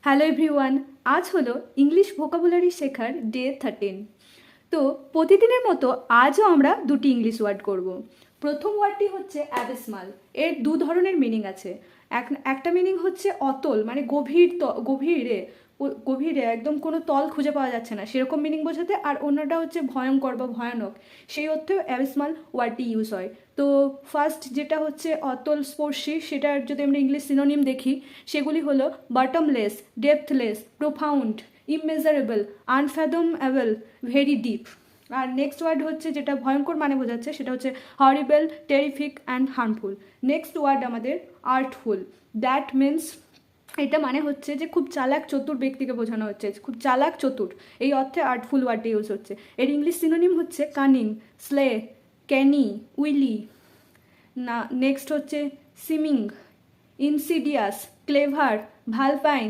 Hello everyone, আজ হলো English vocabulary শেখার ডে 13। তো প্রতিদিনের মতো আজও আমরা দুটি ইংলিশ ওয়ার্ড করব। প্রথম ওয়ার্ডটি হচ্ছে অ্যাবিসমাল। এর দু ধরনের মিনিং আছে। একটা মিনিং হচ্ছে অতল, মানে গভীরে গভীরে একদম কোনো তল খুঁজে পাওয়া যাচ্ছে না সেরকম মিনিং বোঝাতে, আর অন্যটা হচ্ছে ভয়ঙ্কর বা ভয়ানক, সেই অর্থেও অ্যাবিসমাল ওয়ার্ডটি ইউজ হয়। তো ফার্স্ট যেটা হচ্ছে অতল স্পর্শী, সেটার যদি আমরা ইংলিশ সিনোনিম দেখি সেগুলি হলো bottomless, depthless, profound, immeasurable, unfathomable, very deep. আর নেক্সট ওয়ার্ড হচ্ছে যেটা ভয়ঙ্কর মানে বোঝাচ্ছে, সেটা হচ্ছে horrible, terrific and harmful. Next word আমাদের আর্টফুল। দ্যাট মিন্স, এটা মানে হচ্ছে যে খুব চালাক চতুর ব্যক্তিকে বোঝানো হচ্ছে, খুব চালাক চতুর, এই অর্থে আর্টফুল ওয়ার্ডটা ইউজ হচ্ছে। এর ইংলিশ সিনোনিম হচ্ছে কানিং, স্লে, ক্যানি, উইলি। না, নেক্সট হচ্ছে সিমিং, ইনসিডিয়াস, ক্লেভার, ভালপাইন,